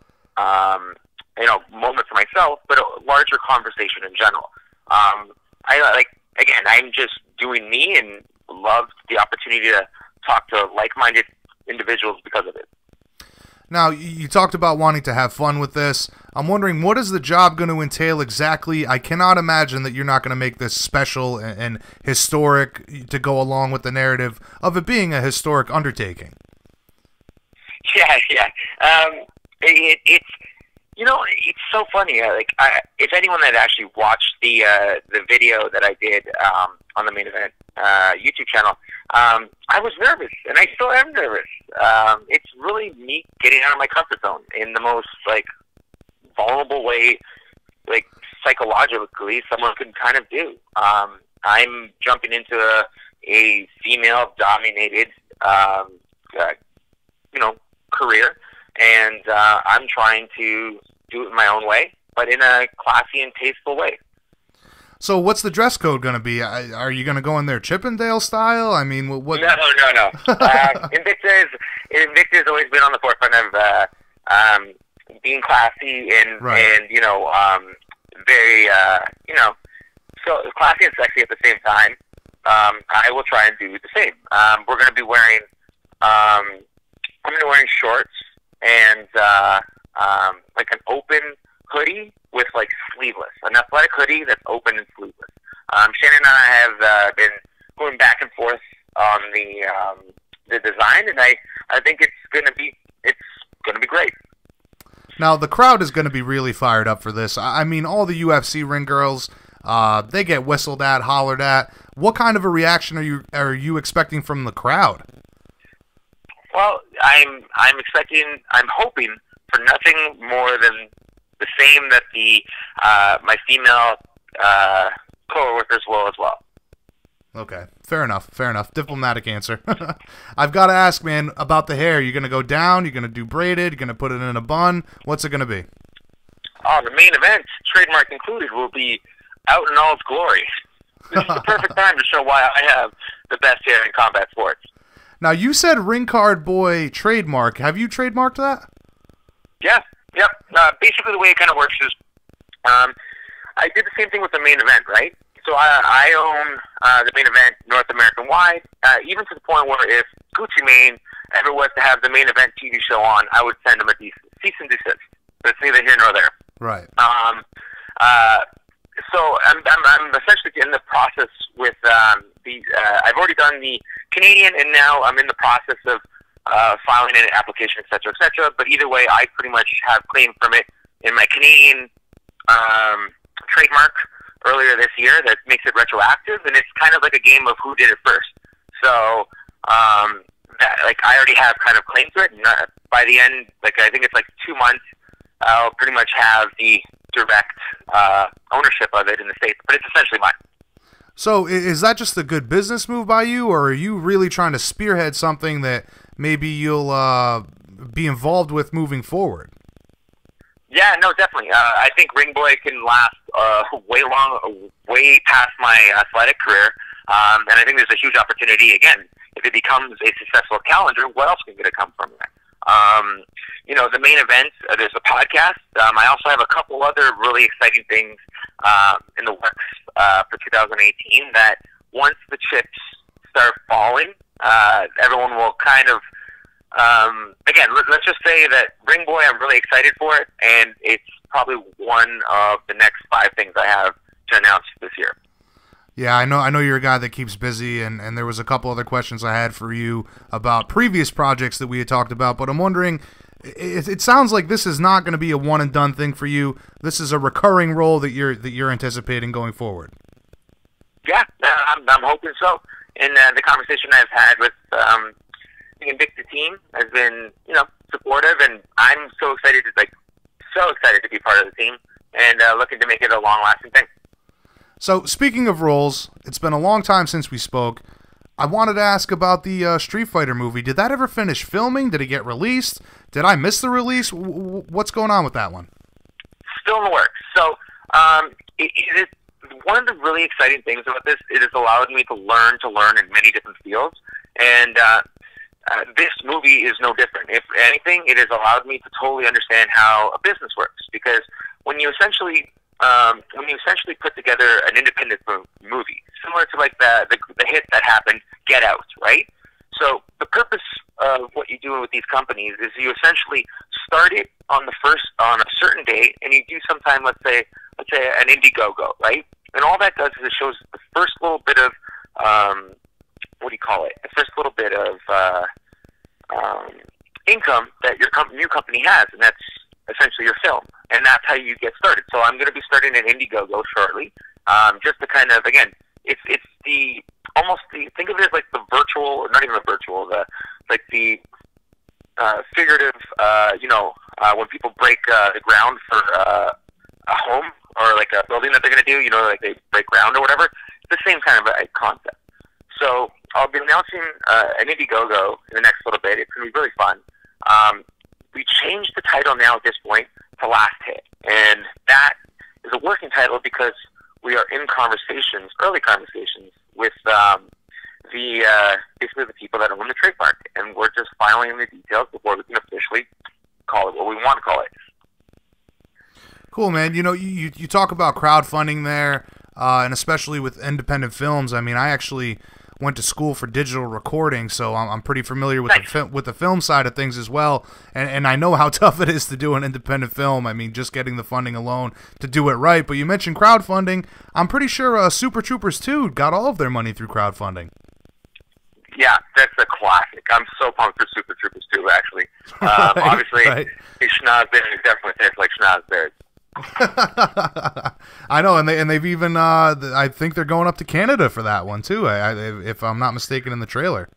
moment for myself, but a larger conversation in general. I'm just doing me and loved the opportunity to talk to like-minded individuals because of it. Now, you talked about wanting to have fun with this. I'm wondering, what is the job going to entail exactly? I cannot imagine that you're not going to make this special and historic to go along with the narrative of it being a historic undertaking. Yeah. It's so funny. If anyone that actually watched the video that I did on the Main Event YouTube channel, I was nervous, and I still am nervous. It's really me getting out of my comfort zone in the most vulnerable way, psychologically, someone could kind of do. I'm jumping into a female-dominated, career, and I'm trying to do it my own way, but in a classy and tasteful way. So what's the dress code going to be? Are you going to go in there Chippendale style? I mean, what? No. Invicta has always been on the forefront of being classy and right. and very so classy and sexy at the same time. I will try and do the same. We're going to be wearing I'm going to be wearing shorts and an open hoodie with sleeveless, an athletic hoodie that's open and sleeveless. Shannon and I have been going back and forth on the design, and I I think it's gonna be great. Now, the crowd is going to be really fired up for this. I mean, all the UFC ring girls, they get whistled at, hollered at. What kind of a reaction are you expecting from the crowd? Well, I'm hoping for nothing more than the same that the my female co-workers will as well. Okay, fair enough. Diplomatic answer. I've got to ask, man, about the hair. You're going to go down? You're going to do braided? You're going to put it in a bun? What's it going to be? Oh, the main event, trademark included, will be out in all its glory. This is the perfect time to show why I have the best hair in combat sports. Now, you said Ring Card Boy trademark. Have you trademarked that? Yeah, yep. Basically, the way it kind of works is I did the same thing with the main event, right? So I own the main event North American-wide, even to the point where if Gucci Mane ever was to have the main event TV show on, I would send them a cease and desist. But it's neither here nor there. Right. So I'm essentially in the process with I've already done the Canadian, and now I'm in the process of filing an application, et cetera, et cetera. But either way, I pretty much have claim from it in my Canadian trademark earlier this year that makes it retroactive, and it's kind of like a game of who did it first. So, I already have kind of claim to it, and by the end, I think it's 2 months, I'll pretty much have the direct ownership of it in the States, but it's essentially mine. So is that just a good business move by you, or are you really trying to spearhead something that maybe you'll be involved with moving forward? Yeah, no, definitely. I think Ring Boy can last way past my athletic career, and I think there's a huge opportunity, again, if it becomes a successful calendar, what else can it come from there? The main event, there's a podcast. I also have a couple other really exciting things in the works for 2018 that once the chips start falling, everyone will kind of, again, let's just say that Ring Boy, I'm really excited for it, and it's probably one of the next 5 things I have to announce this year. Yeah, I know you're a guy that keeps busy, and there was a couple other questions I had for you about previous projects that we had talked about, but I'm wondering, it sounds like this is not going to be a one-and-done thing for you. This is a recurring role that you're anticipating going forward. Yeah, I'm hoping so. And the conversation I've had with the Invicta team has been, supportive, and I'm so excited to be part of the team and looking to make it a long-lasting thing. So, speaking of roles, it's been a long time since we spoke. I wanted to ask about the Street Fighter movie. Did that ever finish filming? Did it get released? Did I miss the release? What's going on with that one? Still in the works. So, it is one of the really exciting things about this. It has allowed me to learn in many different fields, and this movie is no different. If anything, it has allowed me to totally understand how a business works. Because when you essentially put together an independent movie, similar to the hit that happened, Get Out, right? So the purpose of what you do with these companies is you essentially start it on a certain date, and you do sometime, let's say an Indiegogo, right? And all that does is it shows the first little bit of the first little bit of income that your new company has, and that's essentially your film. And that's how you get started. So I'm going to be starting an Indiegogo shortly, just to kind of, again, it's think of it as like the virtual, not even the virtual, the figurative, when people break the ground for a home or like a building that they're going to do, like they break ground or whatever. It's the same kind of a concept. So I'll be announcing an Indiegogo in the next little bit. It's going to be really fun. We changed the title now at this point to Last Hit, and that is a working title because we are in early conversations with basically the people that own the trademark, and we're just filing the details before we can officially call it what we want to call it. Cool, man. You talk about crowdfunding there, and especially with independent films. I mean, I actually went to school for digital recording, so I'm pretty familiar with the film side of things as well, and I know how tough it is to do an independent film. I mean, just getting the funding alone to do it right. But you mentioned crowdfunding. I'm pretty sure Super Troopers 2 got all of their money through crowdfunding. Yeah, that's a classic. I'm so pumped for Super Troopers 2, actually. Obviously, his schnoz there definitely tastes like schnoz bears. I know, and they've even I think they're going up to Canada for that one too. If I'm not mistaken, in the trailer.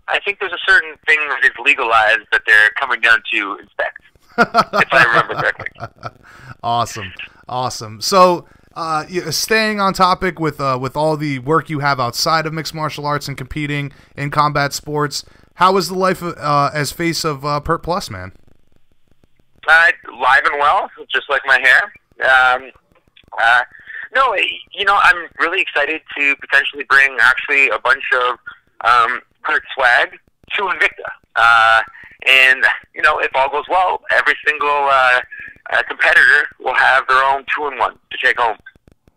I think there's a certain thing that is legalized that they're coming down to inspect, if I remember correctly. Awesome. So, staying on topic with all the work you have outside of mixed martial arts and competing in combat sports, how is the life as face of Pert Plus, man? Live and well, just like my hair. No, I'm really excited to potentially bring actually a bunch of Pert swag to Invicta. And, if all goes well, every single competitor will have their own 2-in-1 to take home.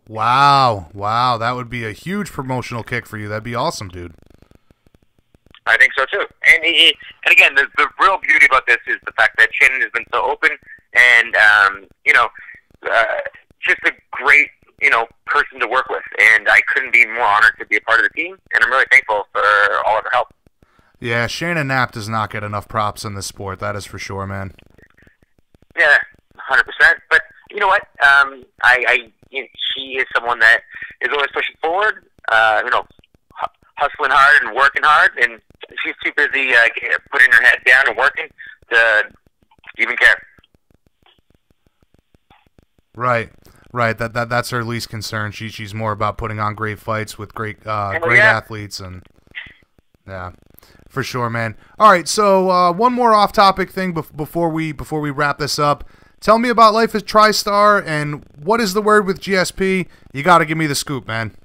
Wow, that would be a huge promotional kick for you. That'd be awesome, dude. I think so, too. And again, the real beauty about this is the fact that Shannon has been so open and, just a great, person to work with. And I couldn't be more honored to be a part of the team. And I'm really thankful for all of her help. Yeah, Shannon Knapp does not get enough props in this sport. That is for sure, man. Yeah, 100%. But you know what? She is someone that is always pushing forward, hustling hard and working hard, and she's too busy putting her head down and working to even care. Right. That's her least concern. She's more about putting on great fights with great athletes, and yeah, for sure, man. All right, so one more off-topic thing before we wrap this up. Tell me about life as TriStar, and what is the word with GSP? You got to give me the scoop, man.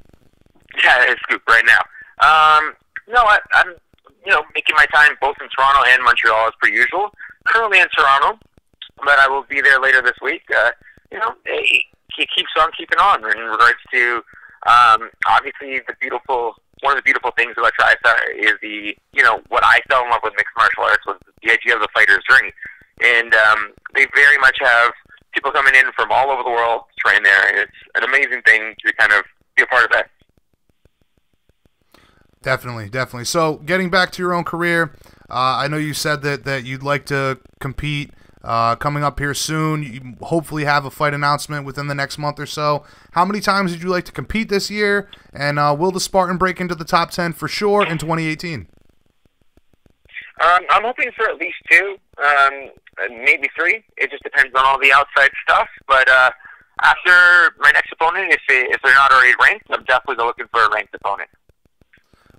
Yeah, it's scoop right now. I'm making my time both in Toronto and Montreal as per usual. Currently in Toronto, but I will be there later this week. It keeps on keeping on in regards to obviously one of the beautiful things about TriStar is what I fell in love with mixed martial arts was the idea of the fighter's journey. And they very much have people coming in from all over the world to train there, and it's an amazing thing to kind of be a part of that. Definitely. So, getting back to your own career, I know you said that you'd like to compete coming up here soon. You hopefully have a fight announcement within the next month or so. How many times would you like to compete this year? And will the Spartan break into the top 10 for sure in 2018? I'm hoping for at least 2, maybe 3. It just depends on all the outside stuff. But after my next opponent, if they're not already ranked, I'm definitely looking for a ranked opponent.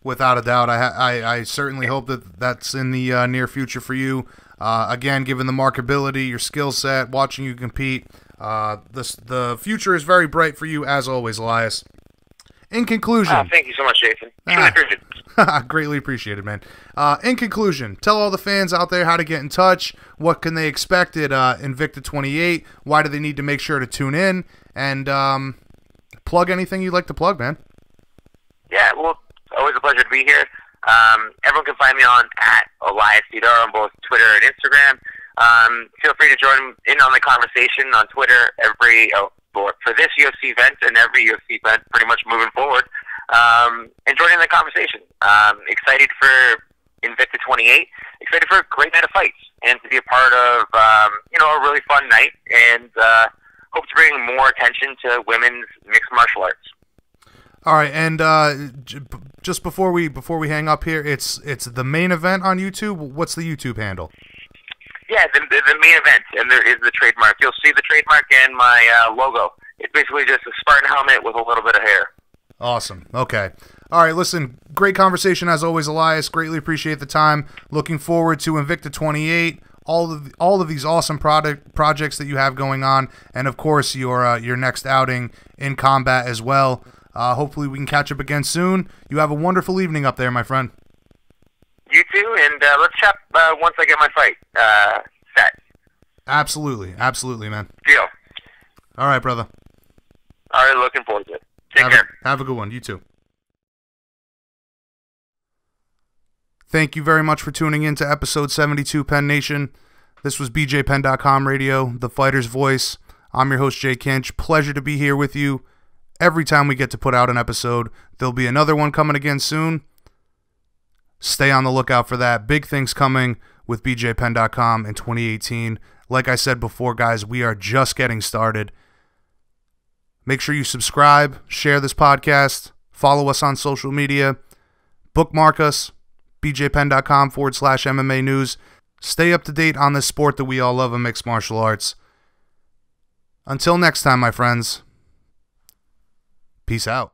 Without a doubt, I certainly hope that's in the near future for you. Again, given the marketability, your skill set, watching you compete, the future is very bright for you as always, Elias. In conclusion, thank you so much, Jason. Really appreciate it. Greatly appreciated, man. In conclusion, tell all the fans out there how to get in touch. What can they expect at Invicta 28? Why do they need to make sure to tune in? And plug anything you'd like to plug, man. Yeah, well, always a pleasure to be here. Everyone can find me on @Elias Theodorou on both Twitter and Instagram. Feel free to join in on the conversation on Twitter for this UFC event and every UFC event pretty much moving forward. And join in the conversation. Excited for Invicta 28. Excited for a great night of fights and to be a part of a really fun night, and hope to bring more attention to women's mixed martial arts. All right, and just before we hang up here, it's the main event on YouTube. What's the YouTube handle? Yeah, the main event, and there is the trademark. You'll see the trademark and my logo. It's basically just a Spartan helmet with a little bit of hair. Awesome. Okay. All right, listen, great conversation as always, Elias. Greatly appreciate the time. Looking forward to Invicta 28, all of these awesome projects that you have going on, and of course your next outing in combat as well. Hopefully we can catch up again soon. You have a wonderful evening up there, my friend. You too, and let's chat once I get my fight set. Absolutely, man. Deal. All right, brother. All right, looking forward to it. Take care. Have a good one. You too. Thank you very much for tuning in to episode 72, Penn Nation. This was BJPenn.com Radio, the fighter's voice. I'm your host, Jay Kinch. Pleasure to be here with you. Every time we get to put out an episode, there'll be another one coming again soon. Stay on the lookout for that. Big things coming with bjpenn.com in 2018. Like I said before, guys, we are just getting started. Make sure you subscribe, share this podcast, follow us on social media, bookmark us, bjpenn.com/MMA news. Stay up to date on this sport that we all love in mixed martial arts. Until next time, my friends, peace out.